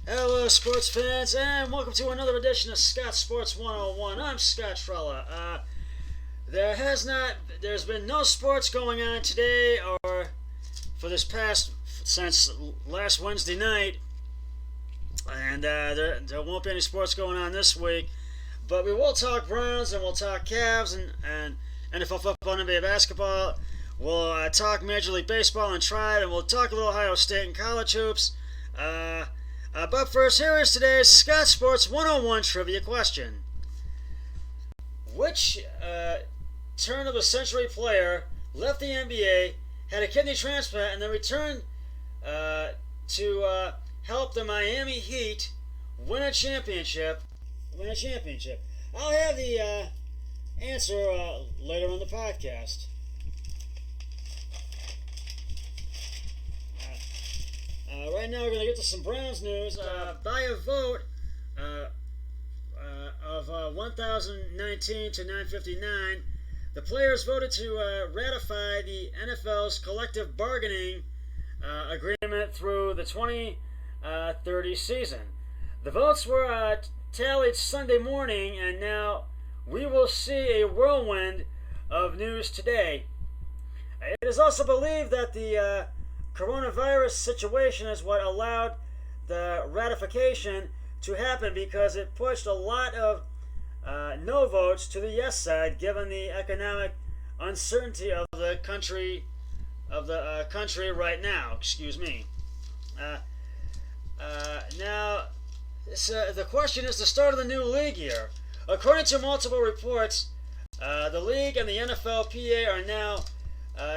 Hello, sports fans, and welcome to another edition of Scott Sports 101. I'm Scott Trella. There's been no sports going on today or for since last Wednesday night, and there won't be any sports going on this week. But we will talk Browns and we'll talk Cavs and NFL football and NBA basketball. We'll talk Major League Baseball and Tribe, and we'll talk a little Ohio State and college hoops. But first, here is today's Scott Sports 101 trivia question. Which turn of the century player left the NBA, had a kidney transplant, and then returned to help the Miami Heat win a championship? I'll have the answer later on the podcast. Right now, we're going to get to some Browns news. By a vote of 1,019 to 959, the players voted to ratify the NFL's collective bargaining agreement through the 2030 season. The votes were tallied Sunday morning, and now we will see a whirlwind of news today. It is also believed that the coronavirus situation is what allowed the ratification to happen, because it pushed a lot of no votes to the yes side, given the economic uncertainty of the country right now. Excuse me. Now, the question is the start of the new league year. According to multiple reports, the league and the NFLPA are now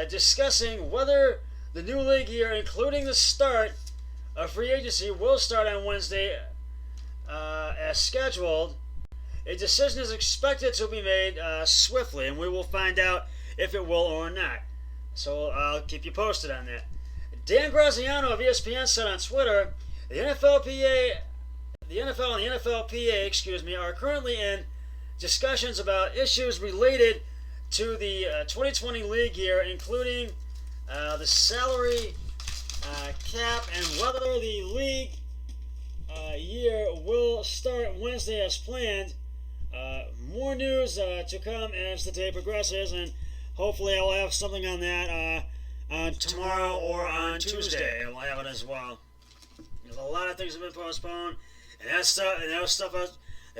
discussing whether the new league year, including the start of free agency, will start on Wednesday as scheduled. A decision is expected to be made swiftly, and we will find out if it will or not. So I'll keep you posted on that. Dan Graziano of ESPN said on Twitter, the NFL and the NFLPA, are currently in discussions about issues related to the 2020 league year, including the salary cap and whether the league year will start Wednesday as planned. More news to come as the day progresses, and hopefully I'll have something on that on tomorrow or on Tuesday. I'll have it as well. There's a lot of things that have been postponed, and that stuff that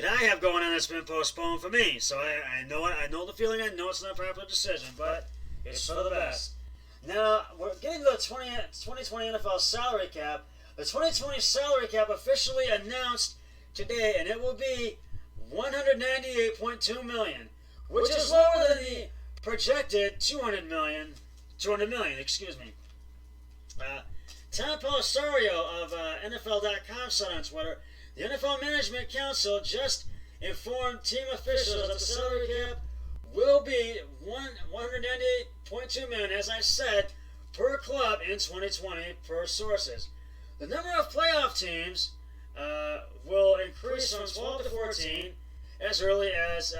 I have going on that's been postponed for me. So I know the feeling. I know it's not a popular decision, but it's for the best. Now, we're getting to the 2020 NFL salary cap. The 2020 salary cap officially announced today, and it will be $198.2 million, which is lower than the projected $200 million. Tom Pelissero of NFL.com said on Twitter, the NFL Management Council just informed team officials that the salary cap will be $198.2 million, as I said, per club in 2020 per sources. The number of playoff teams will increase from 12 to 14 as early as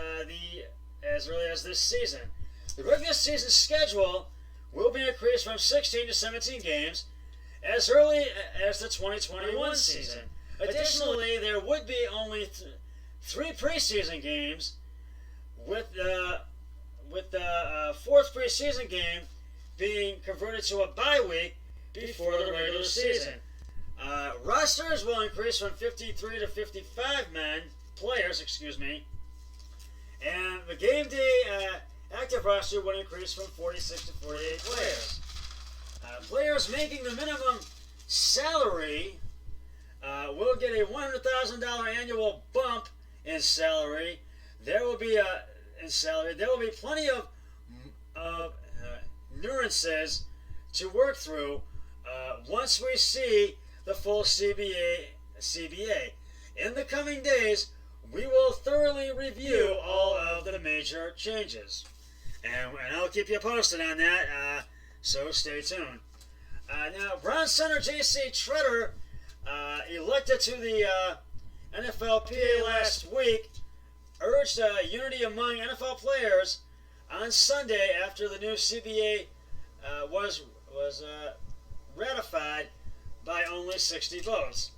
this season. The regular season schedule will be increased from 16 to 17 games as early as the 2021 season. Additionally, there would be only 3 preseason games, with the fourth preseason game being converted to a bye week before the regular season. Rosters will increase from 53 to 55 players, and the game day active roster will increase from 46 to 48 players. Players making the minimum salary will get a $100,000 annual bump in salary. There will be plenty of nuances to work through once we see the full CBA. In the coming days, we will thoroughly review all of the major changes, and I'll keep you posted on that. So stay tuned. Now, Browns center J.C. Tretter, elected to the NFLPA last week, urged unity among NFL players on Sunday after the new CBA was ratified by only 60 votes.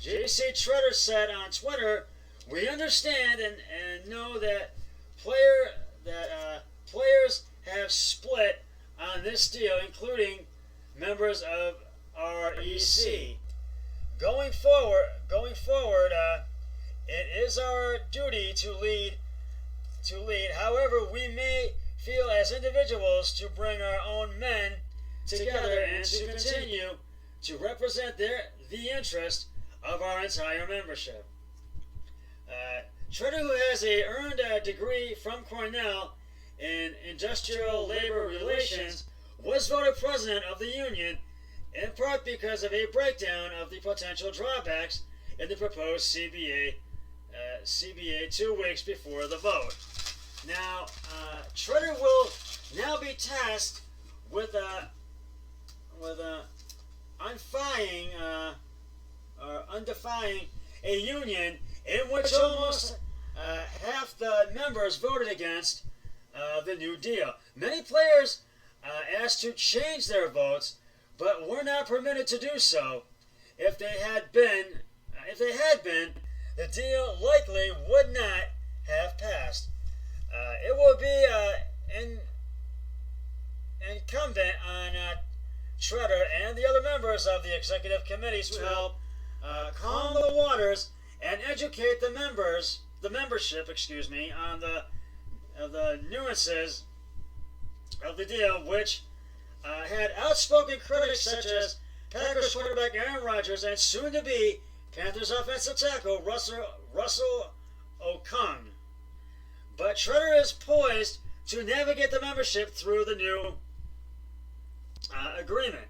J.C. Tretter said on Twitter, "We understand and know that players have split on this deal, including members of REC. Going forward, it is our duty to lead. However, we may feel as individuals to bring our own men together and to continue to represent the interest of our entire membership." Tretter, who has earned a degree from Cornell in industrial labor relations, was voted president of the union, in part because of a breakdown of the potential drawbacks in the proposed CBA 2 weeks before the vote. Now, Tretter will now be tasked with undefying a union in which almost half the members voted against the New Deal. Many players asked to change their votes, but were not permitted to do so. If they had been, the deal likely would not have passed. It will be incumbent on Tretter and the other members of the executive committees to help calm the waters and educate the membership, on the nuances of the deal, which had outspoken critics such as Packers quarterback Aaron Rodgers and soon-to-be Panthers offensive tackle Russell Okung. But Tretter is poised to navigate the membership through the new agreement.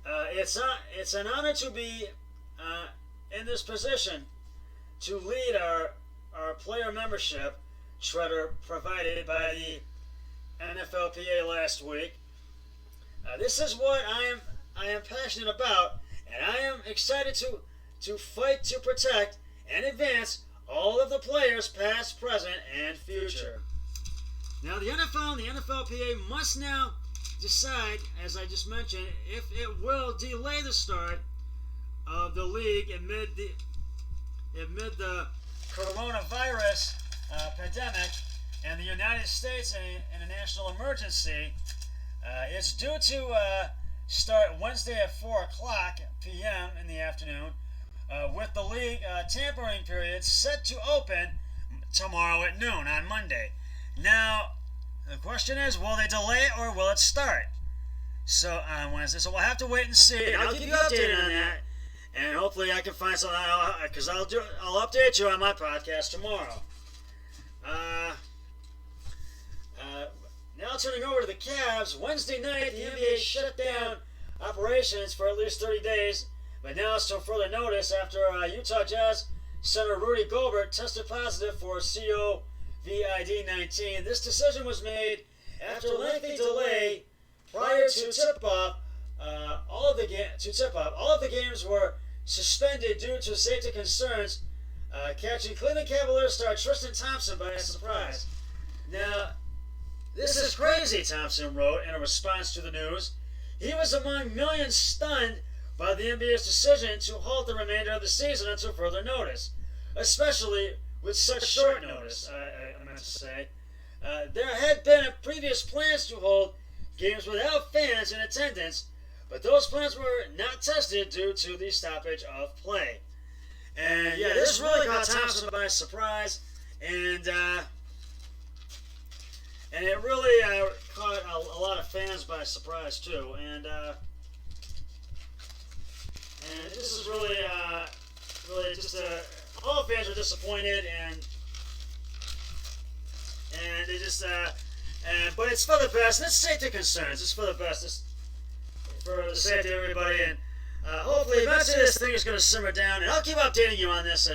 It's an honor to be in this position to lead our player membership, Tretter provided by the NFLPA last week. This is what I am passionate about, and I am excited to fight to protect and advance all of the players, past, present, and future. Now, the NFL and the NFLPA must now decide, as I just mentioned, if it will delay the start of the league amid the coronavirus pandemic and the United States in a national emergency. It's due to start Wednesday at 4 o'clock p.m. in the afternoon, with the league tampering period set to open tomorrow at noon on Monday. Now, the question is, will they delay it or will it start? So on Wednesday. So we'll have to wait and see. I'll keep you updated on that, and hopefully I can find something because I'll update you on my podcast tomorrow. Now turning over to the Cavs. Wednesday night, the NBA shut down operations for at least 30 days, but now it's till further notice after Utah Jazz center Rudy Gobert tested positive for COVID-19. This decision was made after a lengthy delay prior to tip-off. All of the games were suspended due to safety concerns, catching Cleveland Cavaliers star Tristan Thompson by surprise. Now, this is crazy, Thompson wrote in a response to the news. He was among millions stunned by the NBA's decision to halt the remainder of the season until further notice, especially with such short notice, I meant to say. There had been previous plans to hold games without fans in attendance, but those plans were not tested due to the stoppage of play. And yeah, this really caught Thompson by surprise, and it really caught a lot of fans by surprise too. And this is really just all fans are disappointed, and they just but it's for the best. And it's safety concerns. It's for the best. It's for the safety of everybody, and hopefully eventually this thing is going to simmer down. And I'll keep updating you on this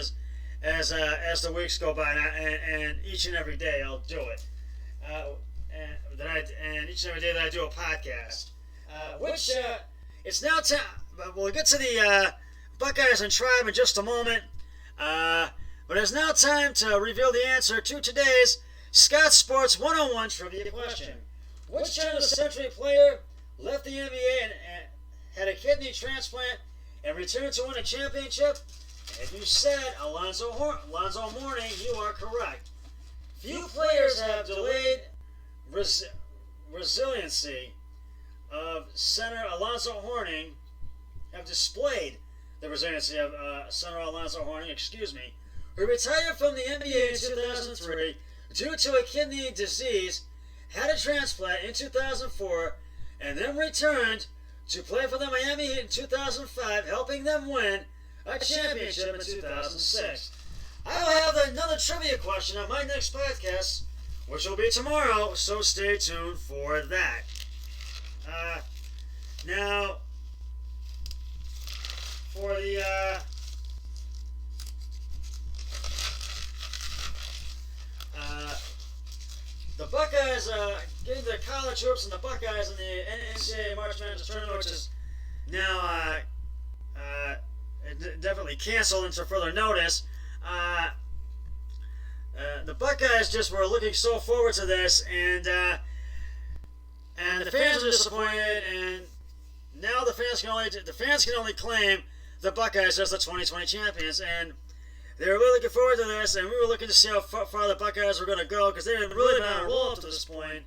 as the weeks go by, and each and every day I'll do it. And each and every day that I do a podcast, which it's now time. We'll get to the Buckeyes and Tribe in just a moment, but it's now time to reveal the answer to today's Scott Sports 101 trivia question. Which turn-of-the-century player left the NBA and had a kidney transplant and returned to win a championship? And you said Alonzo Mourning. You are correct. Few players have delayed resiliency of center Alonzo Mourning, have displayed the resiliency of center Alonzo Mourning, who retired from the NBA in 2003 due to a kidney disease, had a transplant in 2004, and then returned to play for the Miami Heat in 2005, helping them win a championship in 2006. I will have another trivia question on my next podcast, which will be tomorrow, so stay tuned for that. Now, for the Buckeyes, getting the college hoops and the Buckeyes in the NCAA March Madness tournament, which is now definitely canceled until further notice. The Buckeyes just were looking so forward to this, and the fans are disappointed, and now the fans can only claim the Buckeyes as the 2020 champions, and they were really looking forward to this, and we were looking to see how far the Buckeyes were going to go, because they had really been on a roll up to this point.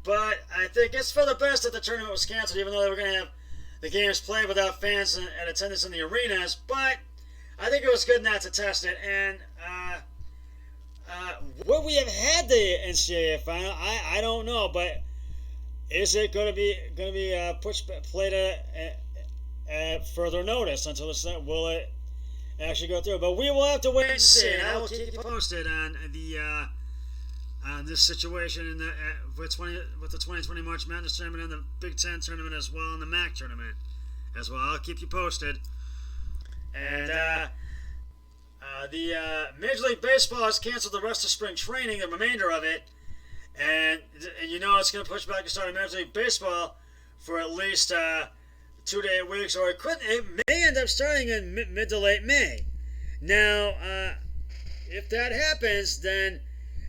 But I think it's for the best that the tournament was canceled, even though they were going to have the games played without fans and attendance in the arenas. But I think it was good not to test it. And would we have had the NCAA final? I don't know, but is it going to be played at further notice until this? Will it actually go through? But we will have to wait and see. And I will keep you posted on the this situation in with the 2020 March Madness tournament and the Big Ten tournament as well, and the MAC tournament as well. I'll keep you posted. And the Major League Baseball has canceled the rest of spring training, the remainder of it, and you know it's going to push back the start of Major League Baseball for at least 2 to 8 weeks, or it may end up starting in mid to late May. Now, if that happens, then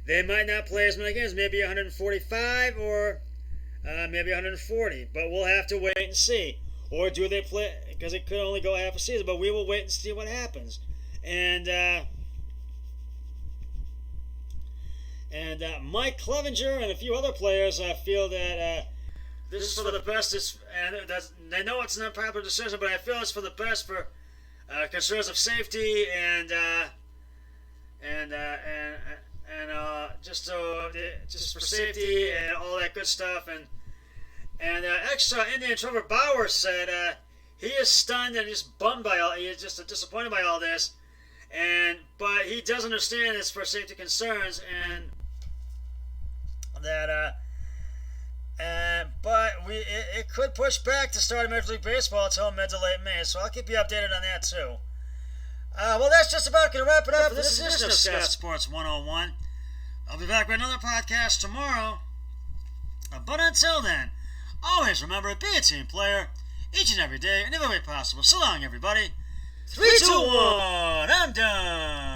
they might not play as many games, maybe 145 or maybe 140, but we'll have to wait and see. Or do they play, because it could only go half a season, but we will wait and see what happens. And Mike Clevenger and a few other players feel that this is for the best. They know it's an unpopular decision, but I feel it's for the best for concerns of safety and just for safety and all that good stuff. And ex-Indian Trevor Bauer said he is stunned and just bummed by all. He is just disappointed by all this, but he does understand it's for safety concerns, and that but it could push back to start Major League Baseball until mid to late May. So I'll keep you updated on that too. Well, that's just about going to wrap it up for this edition of Scott Sports 101. I'll be back with another podcast tomorrow. But until then, always remember, be a team player each and every day in every way possible. So long, everybody. 3, 2, 1, I'm done.